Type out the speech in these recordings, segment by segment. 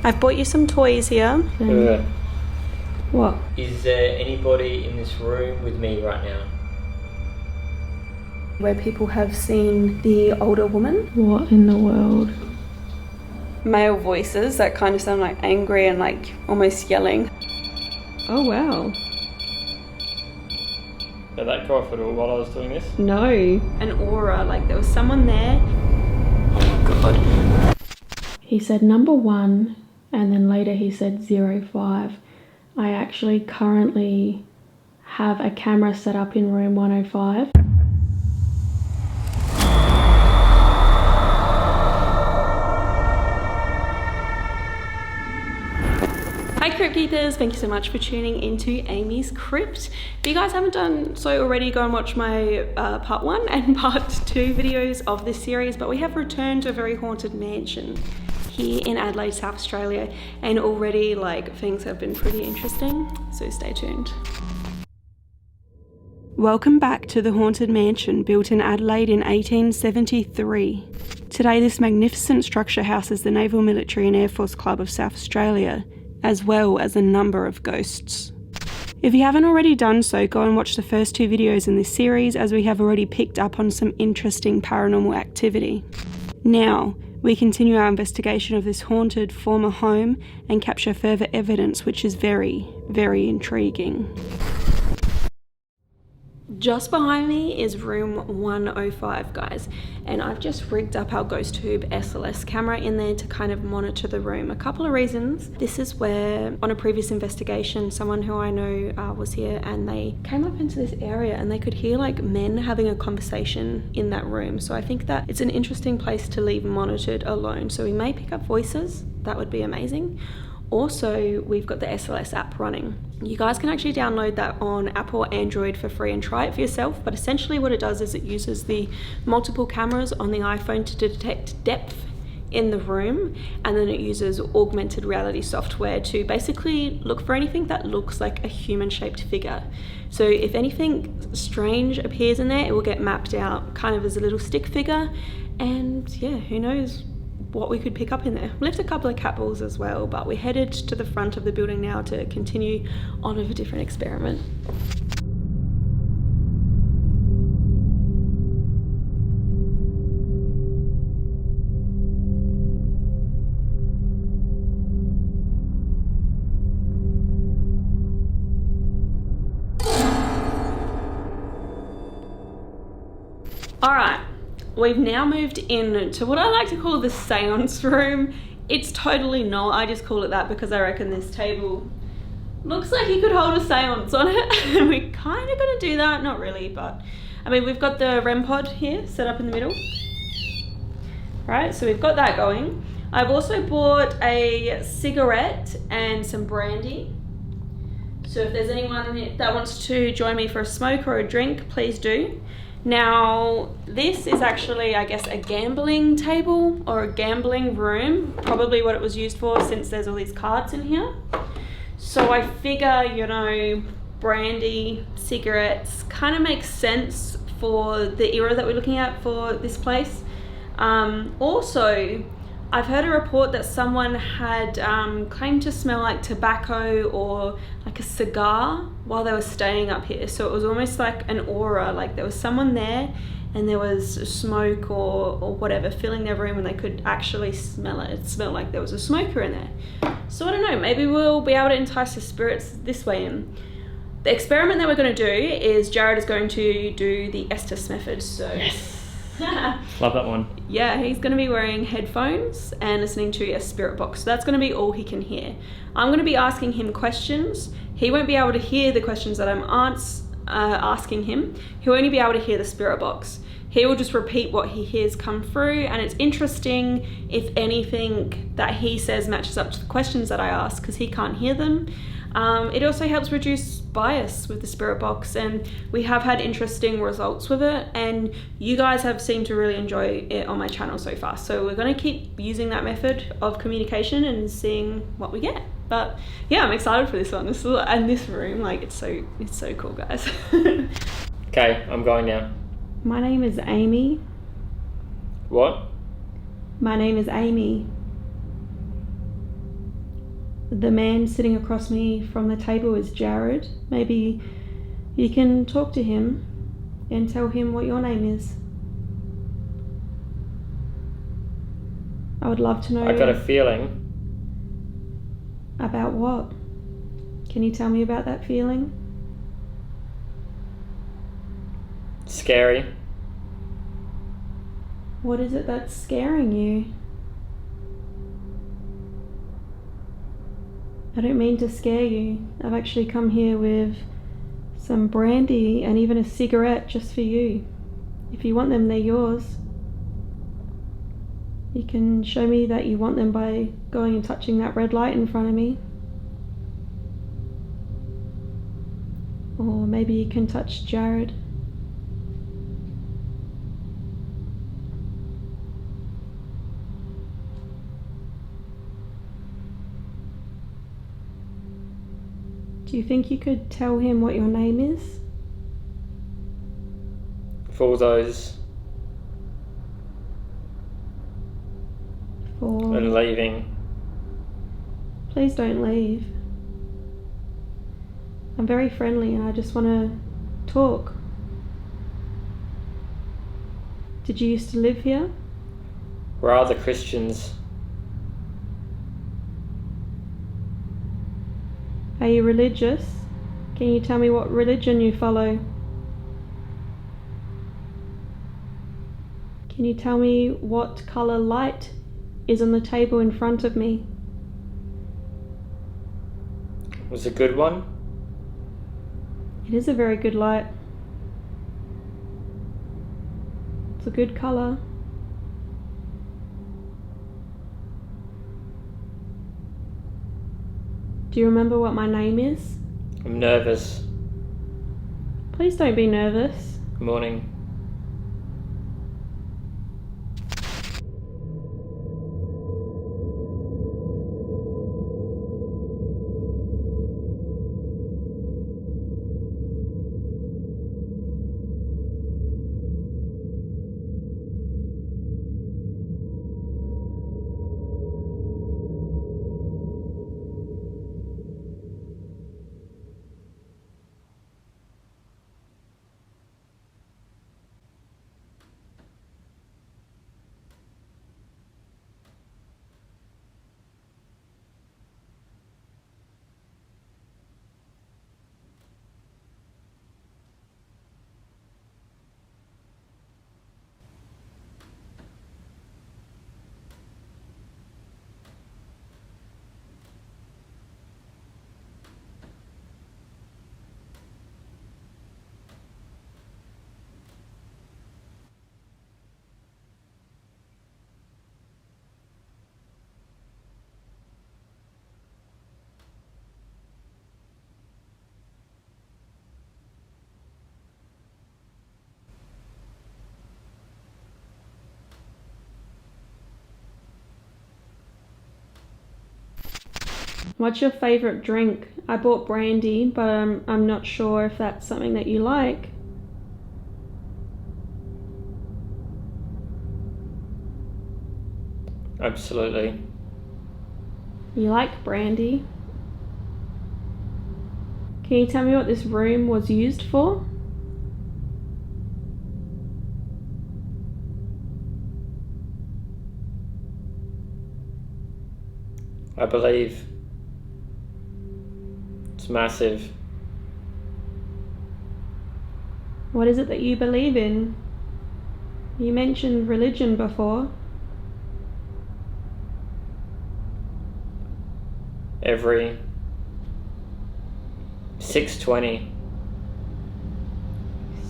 I've bought you some toys here. What? Is there anybody in this room with me right now? Where people have seen the older woman. What in the world? Male voices that kind of sound like angry and like almost yelling. Oh wow. Did that go off at all while I was doing this? No. An aura, like there was someone there. Oh my god. He said number 1 and then later he said 05. I actually currently have a camera set up in room 105. Hi Crypt Keepers, thank you so much for tuning into Amy's Crypt. If you guys haven't done so already, go and watch my part 1 and part 2 videos of this series, but we have returned to a very haunted mansion here in Adelaide, South Australia, and already like things have been pretty interesting, so stay tuned. Welcome back to the haunted mansion built in Adelaide in 1873. Today this magnificent structure houses the Naval Military and Air Force Club of South Australia, as well as a number of ghosts. If you haven't already done so, go and watch the first 2 videos in this series, as we have already picked up on some interesting paranormal activity. Now, we continue our investigation of this haunted former home and capture further evidence, which is very, very intriguing. Just behind me is room 105, guys, and I've just rigged up our ghost tube SLS camera in there to kind of monitor the room. A couple of reasons. This is where on a previous investigation someone who I know was here, and they came up into this area and they could hear like men having a conversation in that room. So I think that it's an interesting place to leave monitored alone. So we may pick up voices. That would be amazing. Also, we've got the SLS app running. You guys can actually download that on Apple or Android for free and try it for yourself, but essentially what it does is it uses the multiple cameras on the iPhone to detect depth in the room, and then it uses augmented reality software to basically look for anything that looks like a human-shaped figure. So if anything strange appears in there, it will get mapped out kind of as a little stick figure, and yeah, who knows what we could pick up in there. We left a couple of cat balls as well, but we're headed to the front of the building now to continue on with a different experiment. All right. We've now moved in to what I like to call the seance room. It's totally not, I just call it that because I reckon this table looks like you could hold a seance on it. And we're kind of gonna do that, not really, but I mean, we've got the REM pod here set up in the middle. Right, so we've got that going. I've also bought a cigarette and some brandy. So if there's anyone that wants to join me for a smoke or a drink, please do. Now, this is actually, I guess, a gambling table or a gambling room, probably what it was used for, since there's all these cards in here. So I figure, you know, brandy, cigarettes kind of makes sense for the era that we're looking at for this place. Also, I've heard a report that someone had claimed to smell like tobacco or like a cigar while they were staying up here. So it was almost like an aura, like there was someone there and there was smoke or whatever filling their room, and they could actually smell it. It smelled like there was a smoker in there. So I don't know, maybe we'll be able to entice the spirits this way in. The experiment that we're going to do is Jared is going to do the Estes method. So yes. Love that one. Yeah, he's going to be wearing headphones and listening to a spirit box. So that's going to be all he can hear. I'm going to be asking him questions. He won't be able to hear the questions that I'm asking him. He'll only be able to hear the spirit box. He will just repeat what he hears come through, and it's interesting if anything that he says matches up to the questions that I ask, because he can't hear them. It also helps reduce bias with the spirit box, and we have had interesting results with it, and you guys have seemed to really enjoy it on my channel so far. So we're going to keep using that method of communication and seeing what we get. But yeah, I'm excited for this one. And this room, like it's so cool, guys. Okay, I'm going now. My name is Amy. What? My name is Amy. the man sitting across me from the table is Jared. Maybe you can talk to him and tell him what your name is. I would love to know. I got a feeling. About what? Can you tell me about that feeling? Scary. What is it that's scaring you? I don't mean to scare you. I've actually come here with some brandy and even a cigarette just for you. If you want them, they're yours. You can show me that you want them by going and touching that red light in front of me. Or maybe you can touch Jared. Do you think you could tell him what your name is? For those. And leaving. Please don't leave. I'm very friendly and I just want to talk. Did you used to live here? Where are the Christians? Are you religious? Can you tell me what religion you follow? Can you tell me what colour light is on the table in front of me? Was it a good one? It is a very good light. It's a good colour. Do you remember what my name is? I'm nervous. Please don't be nervous. Morning. What's your favourite drink? I bought brandy, but I'm not sure if that's something that you like. Absolutely. You like brandy? Can you tell me what this room was used for? I believe. It's massive. What is it that you believe in? You mentioned religion before. Every 6:20.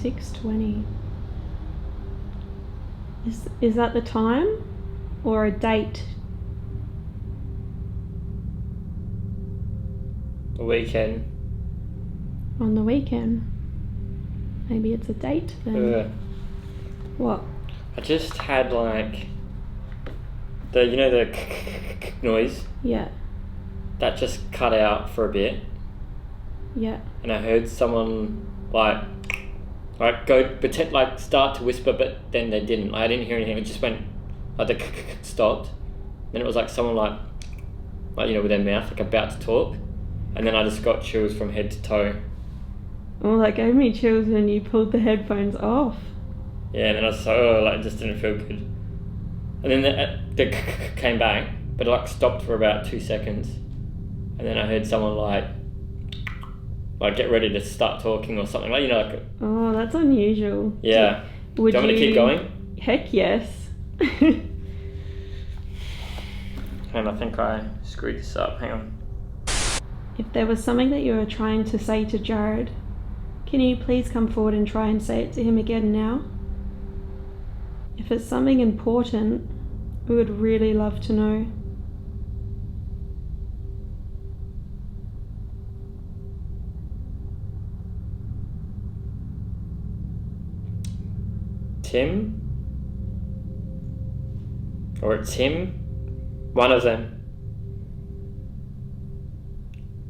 6:20. Is that the time or a date? The weekend. On the weekend. Maybe it's a date then. What? I just had like the noise Yeah. that just cut out for a bit, Yeah. and I heard someone like go pretend like start to whisper, but then they didn't. I didn't hear anything. It just went like the stopped. Then it was like someone like like, you know, with their mouth, like about to talk. And then I just got chills from head to toe. Oh, that gave me chills when you pulled the headphones off. Yeah, and then I was so, like, it just didn't feel good. And then they came back, but it, like, stopped for about 2 seconds. And then I heard someone, like get ready to start talking or something. Like, you know, like... Oh, that's unusual. Yeah. Do you want me to keep going? Heck yes. And I think I screwed this up. Hang on. If there was something that you were trying to say to Jared, can you please come forward and try and say it to him again now? If it's something important, we would really love to know. Tim? Or it's him? One of them.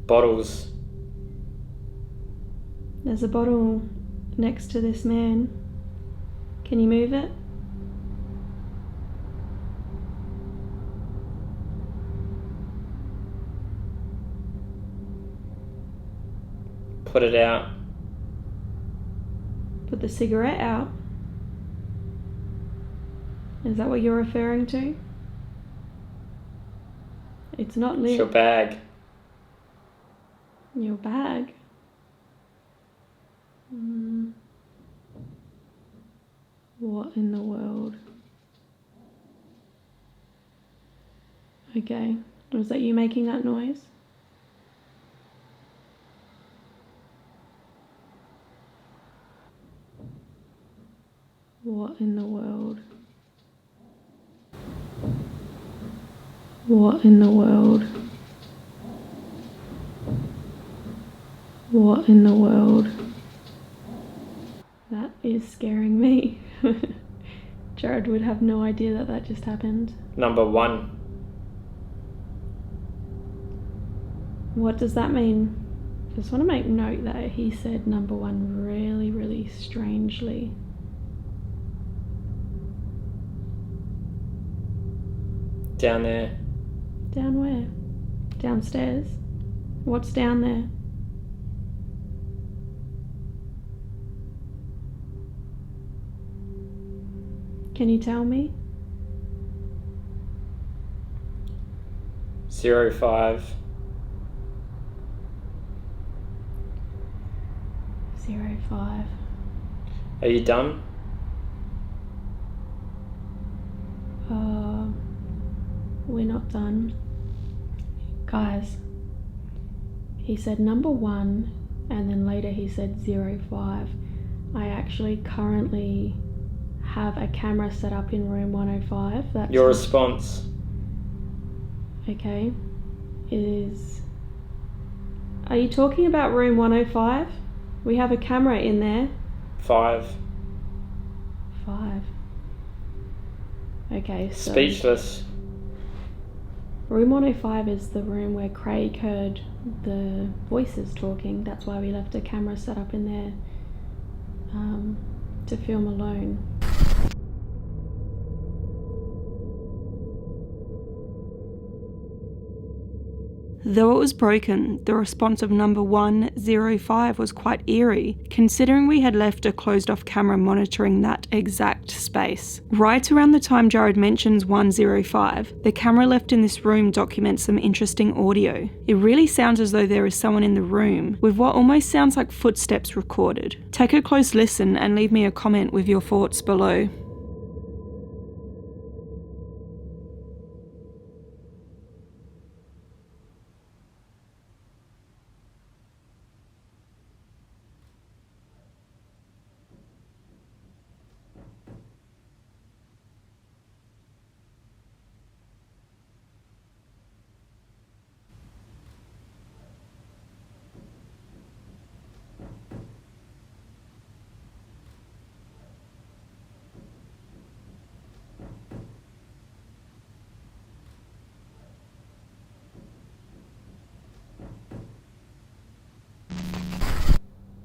Bottles. There's a bottle next to this man. Can you move it? Put it out. Put the cigarette out. Is that what you're referring to? It's not lit. It's your bag. Your bag? What in the world? Okay. Was that you making that noise? What in the world? What in the world? What in the world? That is scaring me. Jared would have no idea that that just happened. Number 1. What does that mean? Just want to make note that he said number 1 really, really strangely. Down there. Down where? Downstairs? What's down there? Can you tell me? 05. 05. Are you done? We're not done. Guys, he said number 1 and then later he said 05. I actually currently have a camera set up in room 105. That's Your response. Okay. Are you talking about room 105? We have a camera in there. 5. 5. Okay, so... Speechless. Room 105 is the room where Craig heard the voices talking. That's why we left a camera set up in there to film alone. Though it was broken, the response of number 105 was quite eerie, considering we had left a closed-off camera monitoring that exact space. Right around the time Jared mentions 105, the camera left in this room documents some interesting audio. It really sounds as though there is someone in the room, with what almost sounds like footsteps recorded. Take a close listen and leave me a comment with your thoughts below.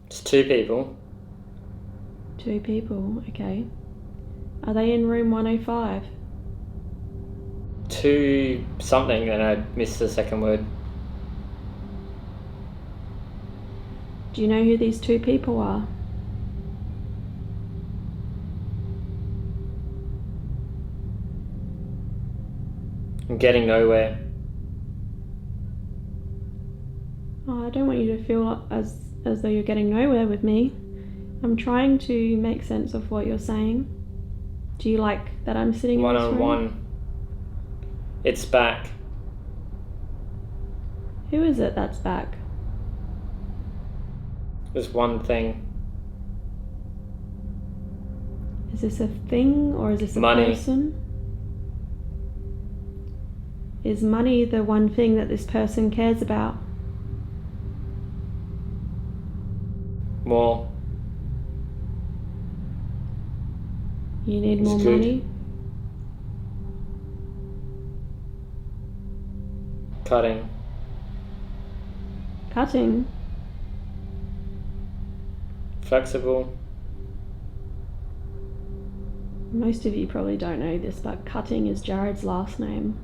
It's 2 people. 2 people, okay. Are they in room 105? 2 something and I missed the second word. Do you know who these 2 people are? I'm getting nowhere. Oh, I don't want you to feel as though you're getting nowhere with me. I'm trying to make sense of what you're saying. Do you like that I'm sitting in this room? One-on-one. It's back. Who is it that's back? There's one thing. Is this a thing or is this a Money. person? Is money the one thing that this person cares about? More. You need It's more good. money? Cutting. Cutting? Flexible. Most of you probably don't know this, but Cutting is Jared's last name.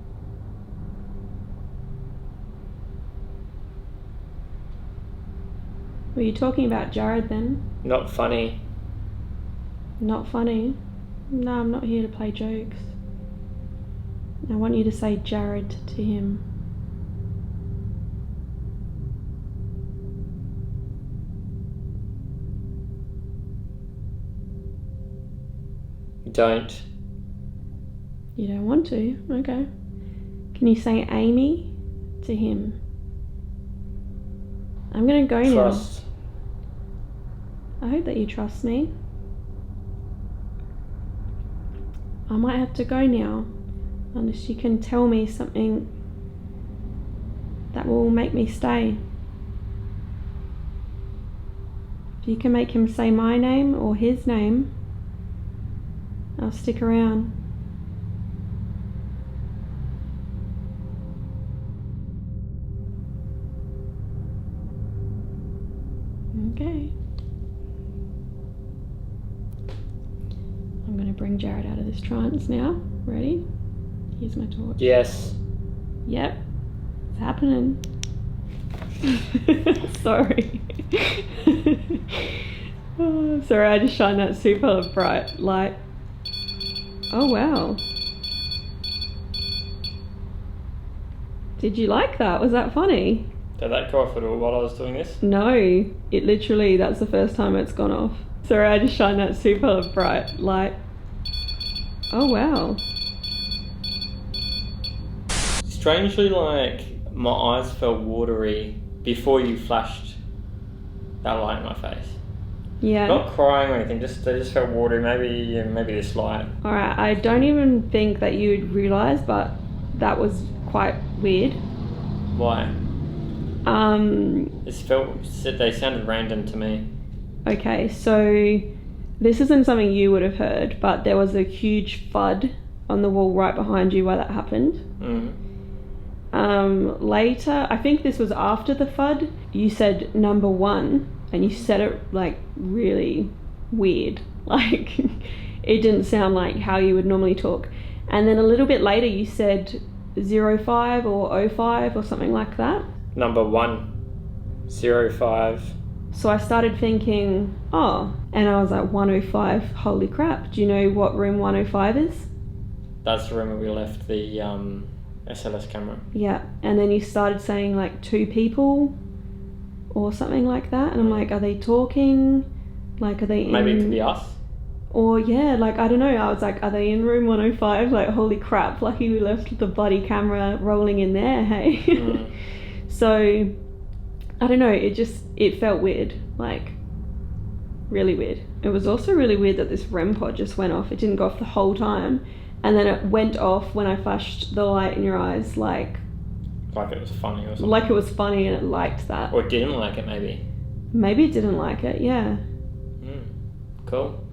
Were you talking about Jared then? Not funny. Not funny? No, I'm not here to play jokes. I want you to say Jared to him. Don't. You don't want to? Okay. Can you say Amy to him? I'm gonna go Trust. now. I hope that you trust me. I might have to go now, unless you can tell me something that will make me stay. If you can make him say my name or his name, I'll stick around. Okay. I'm going to bring Jared out of this trance now. Ready? Here's my torch. Yes. Yep. It's happening. Sorry. Oh, sorry, I just shined that super bright light. Oh, wow. Did you like that? Was that funny? Did that go off at all while I was doing this? No, it literally, that's the first time it's gone off. Sorry, I just shined that super bright light. Oh, wow. Strangely, like, my eyes felt watery before you flashed that light in my face. Yeah. Not crying or anything, they just felt watery. Maybe this light. Alright, I don't even think that you'd realise, but that was quite weird. Why? They sounded random to me. Okay, so this isn't something you would have heard, but there was a huge thud on the wall right behind you while that happened. Mm. Later, I think this was after the thud, you said number 1, and you said it like really weird. Like, it didn't sound like how you would normally talk. And then a little bit later you said 05 or 05 or something like that. Number 1. 05. So I started thinking, oh, and I was like, 105, holy crap. Do you know what room 105 is? That's the room where we left the SLS camera. Yeah, and then you started saying like 2 people or something like that, and I'm like, are they talking? Like, are they in... Maybe it could be us. Or yeah, like, I don't know, I was like, are they in room 105? Like, holy crap, lucky we left the bloody camera rolling in there, hey? Mm. So, I don't know, it felt weird, like, really weird. It was also really weird that this REM pod just went off. It didn't go off the whole time, and then it went off when I flashed the light in your eyes, like it was funny or something. Like it was funny and it liked that. Or didn't like it, maybe. Maybe it didn't like it, yeah. Cool.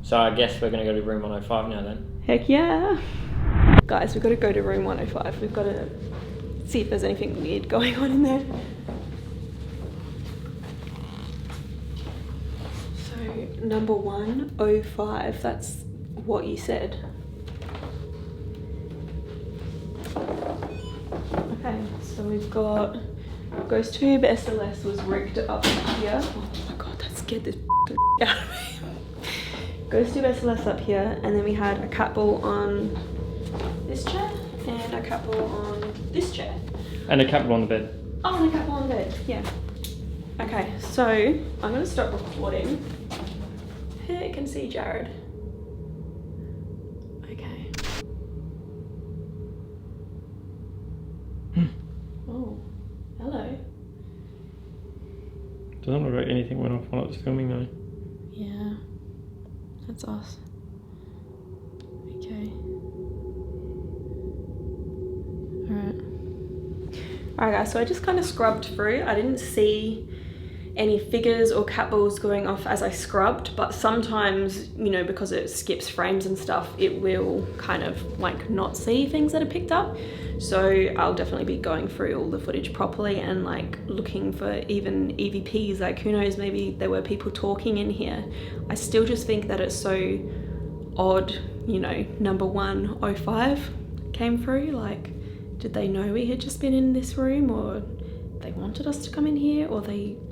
So I guess we're going to go to room 105 now then. Heck yeah. Guys, we've got to go to room 105. We've got to see if there's anything weird going on in there. So, number 105, that's what you said. So we've got Ghost Tube SLS was rigged up here. Oh my god, that scared this out of me. Ghost Tube SLS up here, and then we had a cat ball on this chair and a cat ball on this chair. And a cat ball on the bed. Oh, and a cat ball on the bed, yeah. Okay, so I'm gonna stop recording. Here you can see Jared. Okay. Oh, hello. Doesn't look like anything went off while it was filming though. Yeah, that's us. Okay. Alright guys, so I just kind of scrubbed through. I didn't see any figures or cat balls going off as I scrubbed, but sometimes, you know, because it skips frames and stuff, it will kind of like not see things that are picked up. So I'll definitely be going through all the footage properly and like looking for even EVPs, like who knows, maybe there were people talking in here. I still just think that it's so odd, you know, number 105 came through. Like, did they know we had just been in this room, or they wanted us to come in here, or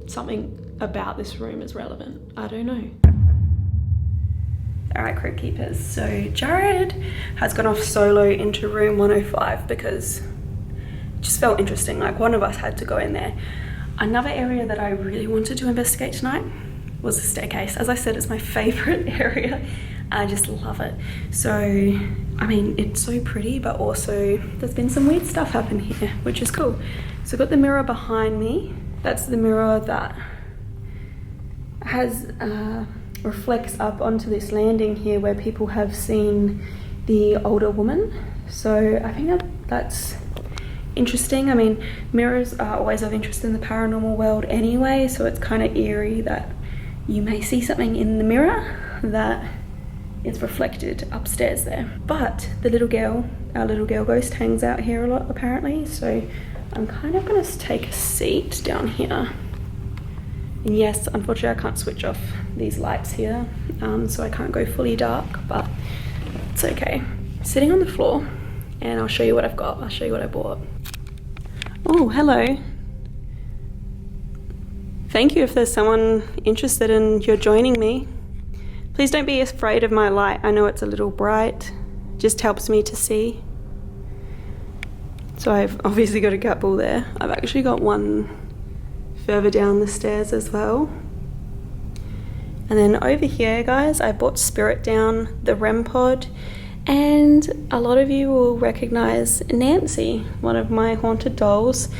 something about this room is relevant? I don't know. All right, Crypt Keepers. So Jared has gone off solo into room 105 because it just felt interesting. Like one of us had to go in there. Another area that I really wanted to investigate tonight was the staircase. As I said, it's my favorite area. I just love it. So, I mean, it's so pretty, but also there's been some weird stuff happen here, which is cool. So I've got the mirror behind me. That's the mirror that has reflects up onto this landing here where people have seen the older woman. So I think that's interesting. I mean, mirrors are always of interest in the paranormal world anyway, so it's kind of eerie that you may see something in the mirror that is reflected upstairs there. But the little girl, our little girl ghost, hangs out here a lot apparently, so I'm kind of gonna take a seat down here. And yes, unfortunately I can't switch off these lights here, so I can't go fully dark, but it's okay. Sitting on the floor, and I'll show you what I've got. I'll show you what I bought. Oh, hello. Thank you if there's someone interested in your joining me. Please don't be afraid of my light. I know it's a little bright, just helps me to see. So I've obviously got a cat ball there. I've actually got one further down the stairs as well. And then over here, guys, I bought Spirit down, the REM pod, and a lot of you will recognize Nancy, one of my haunted dolls.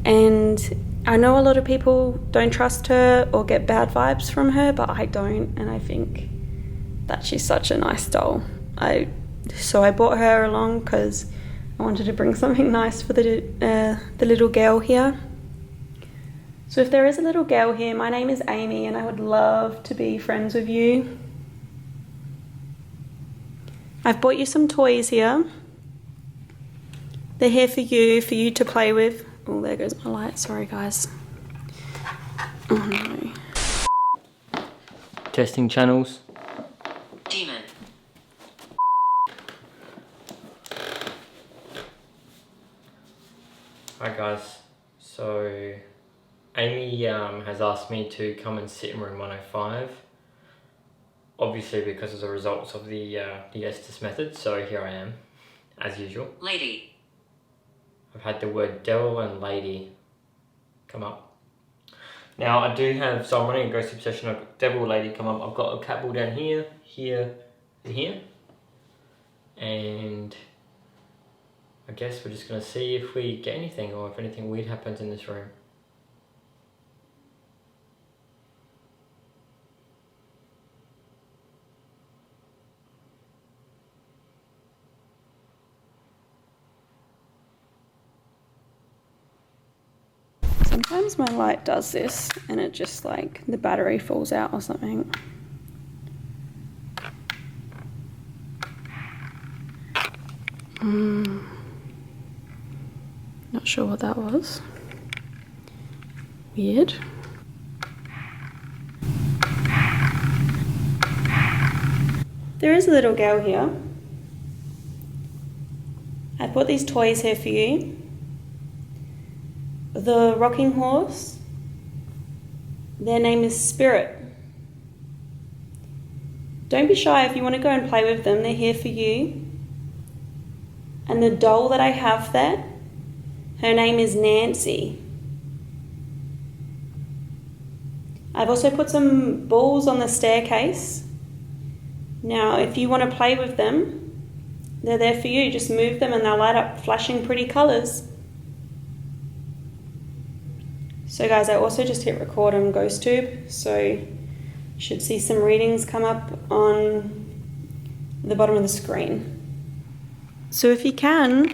And I know a lot of people don't trust her or get bad vibes from her, but I don't, and I think that she's such a nice doll. So I brought her along because I wanted to bring something nice for the little girl here. So if there is a little girl here, my name is Amy and I would love to be friends with you. I've bought you some toys here. They're here for you to play with. Oh, there goes my light. Sorry, guys. Oh no. Testing channels. Demon. Hi guys, so Amy has asked me to come and sit in room 105, obviously because of the results of the Estes method, so here I am, as usual. Lady. I've had the word devil and lady come up. Now I do have, so I'm running a ghost obsession, I've got devil, lady come up, I've got a cat ball down here, here, and here, and I guess we're just going to see if we get anything or if anything weird happens in this room. Sometimes my light does this and it just like the battery falls out or something. Not sure what that was. Weird. There is a little girl here. I bought these toys here for you. the rocking horse, their name is Spirit. Don't be shy if you want to go and play with them, they're here for you. And the doll that I have there, her name is Nancy. I've also put some balls on the staircase. Now, if you want to play with them, they're there for you. Just move them and they'll light up flashing pretty colours. So guys, I also just hit record on GhostTube, so you should see some readings come up on the bottom of the screen. So if you can,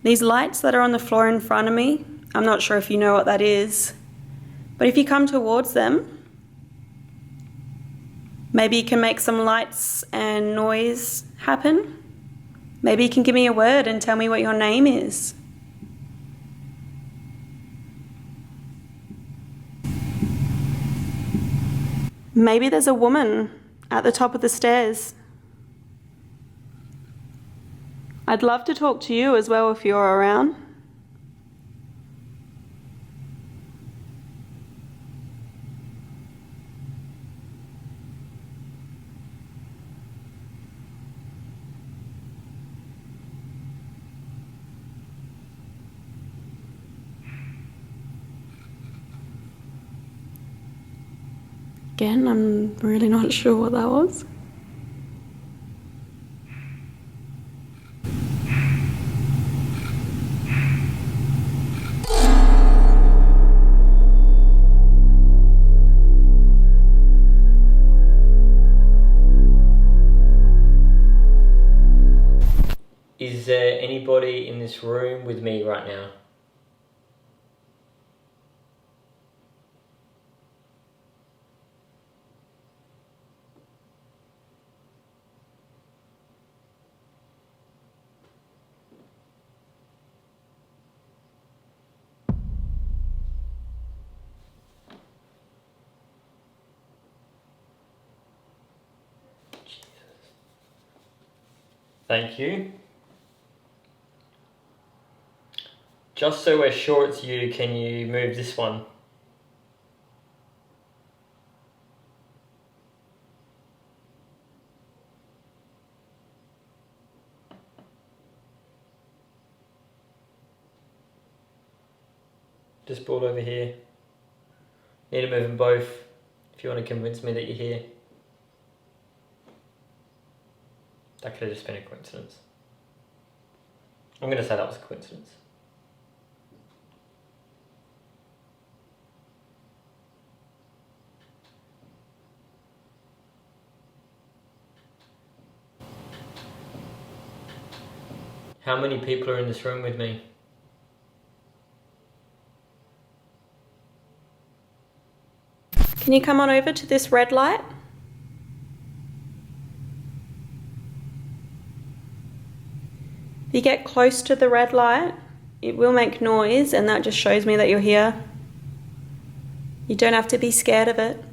these lights that are on the floor in front of me, I'm not sure if you know what that is, but if you come towards them, maybe you can make some lights and noise happen. Maybe you can give me a word and tell me what your name is. Maybe there's a woman at the top of the stairs. I'd love to talk to you as well if you're around. Again, I'm really not sure what that was. Is there anybody in this room with me right now? Thank you. Just so we're sure it's you, can you move this one? Just ball over here. Need to move them both if you want to convince me that you're here. That could have just been a coincidence. I'm going to say that was a coincidence. How many people are in this room with me? Can you come on over to this red light? If you get close to the red light, it will make noise and that just shows me that you're here. You don't have to be scared of it.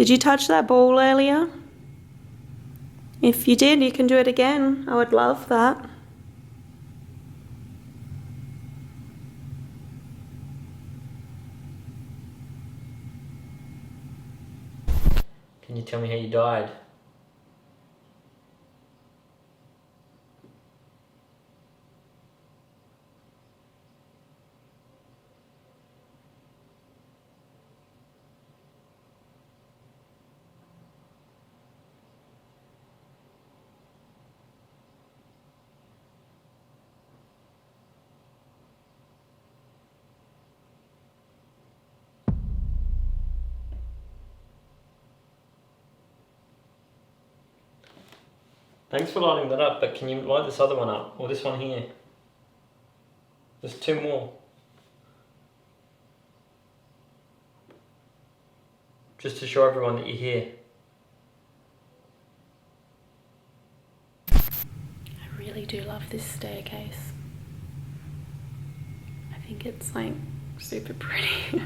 Did you touch that ball earlier? If you did, you can do it again. I would love that. Can you tell me how you died? Thanks for lighting that up, but can you light this other one up? Or this one here? There's two more. just to show everyone that you're here. I really do love this staircase. I think it's like super pretty.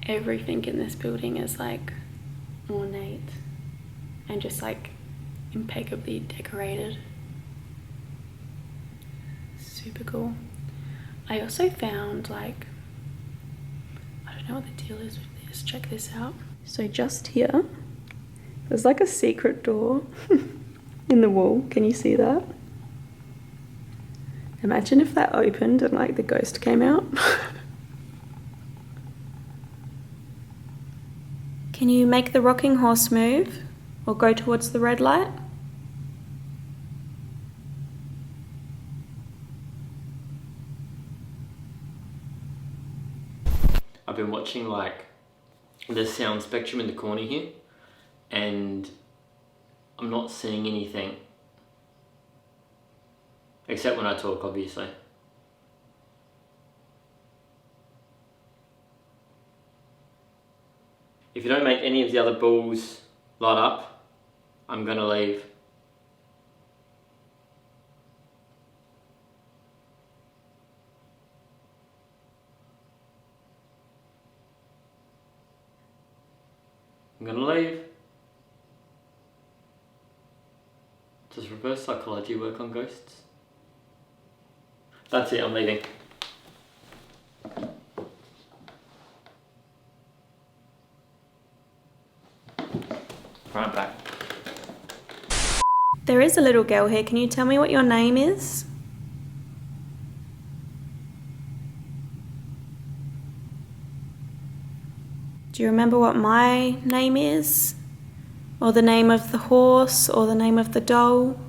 Everything in this building is like ornate and just like impeccably decorated. Super cool. I also found like, I don't know what the deal is with this. Check this out. So just here, there's like a secret door in the wall. Can you see that? Imagine if that opened and like the ghost came out. Can you make the rocking horse move or go towards the red light? I've been watching like the sound spectrum in the corner here, and I'm not seeing anything. Except when I talk, obviously. If you don't make any of the other balls light up, I'm gonna leave. I'm gonna leave. Does reverse psychology work on ghosts? That's it, I'm leaving. Right back. There is a little girl here. Can you tell me what your name is? Do you remember what my name is? Or the name of the horse? Or the name of the doll?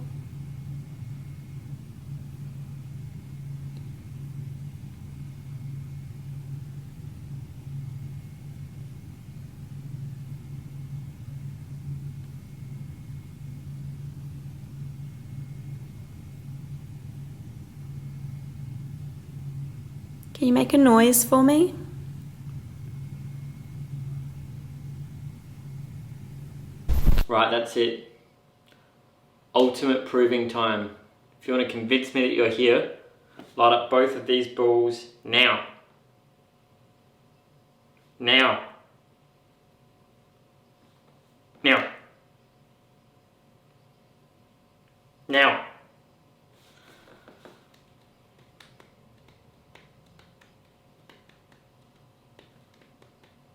Can you make a noise for me? Right, that's it. Ultimate proving time. If you want to convince me that you're here, light up both of these balls now. Now. Now. Now.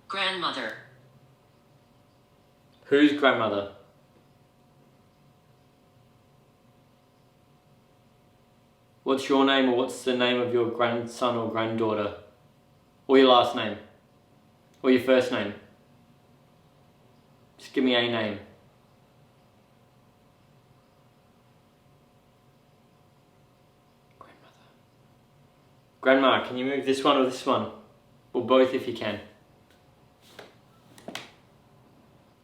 Grandmother. Whose grandmother? What's your name, or what's the name of your grandson or granddaughter? Or your last name? Or your first name? Just give me a name. Grandmother. Grandma, can you move this one or this one? Or both if you can.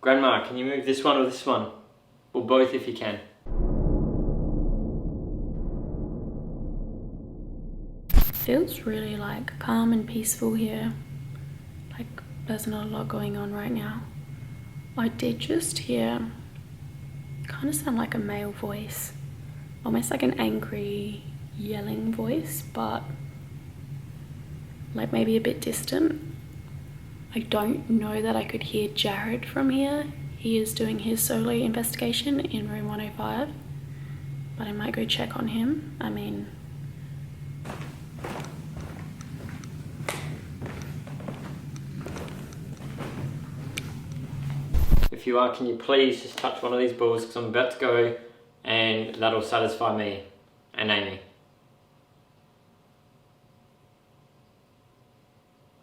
Grandma, can you move this one or this one? Or both if you can. Feels really like calm and peaceful here. Like there's not a lot going on right now. I did just hear, kind of sound like a male voice. Almost like an angry yelling voice, but like maybe a bit distant. I don't know that I could hear Jared from here. He is doing his solo investigation in room 105, but I might go check on him. I mean, If you are, can you please just touch one of these balls, because I'm about to go, and that'll satisfy me and Amy.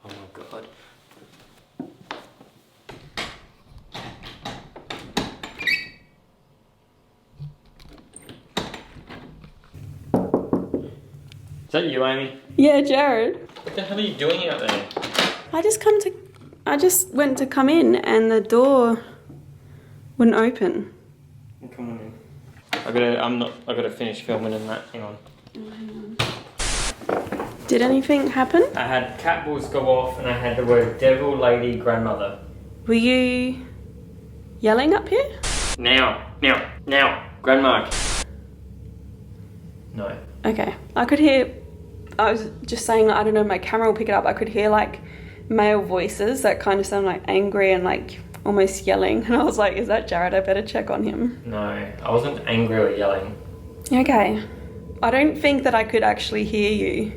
Oh my god. Is that you, Amy? yeah, Jared. What the hell are you doing out there? I just went to come in and the door wouldn't open. Come on in. I gotta finish filming and that. Hang on. Did anything happen? I had cat balls go off and I had the word devil, lady, grandmother. Were you yelling up here? Now, Grandma. No. Okay, I could hear, I was just saying, I don't know, my camera will pick it up. I could hear like male voices that kind of sound like angry and like almost yelling. And I was like, is that Jared? I better check on him. No, I wasn't angry or yelling. Okay. I don't think that I could actually hear you.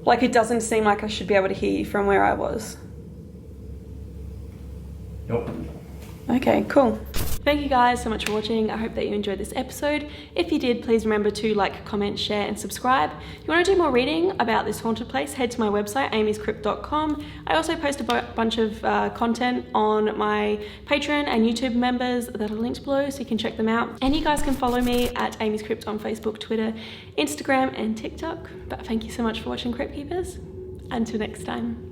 Like, it doesn't seem like I should be able to hear you from where I was. Nope. Okay, cool. Thank you guys so much for watching. I hope that you enjoyed this episode. If you did, please remember to like, comment, share, and subscribe. If you want to do more reading about this haunted place, head to my website, AmysCrypt.com. I also post a bunch of content on my Patreon and YouTube members that are linked below, so you can check them out. And you guys can follow me at AmysCrypt on Facebook, Twitter, Instagram, and TikTok. But thank you so much for watching, Crypt Keepers. Until next time.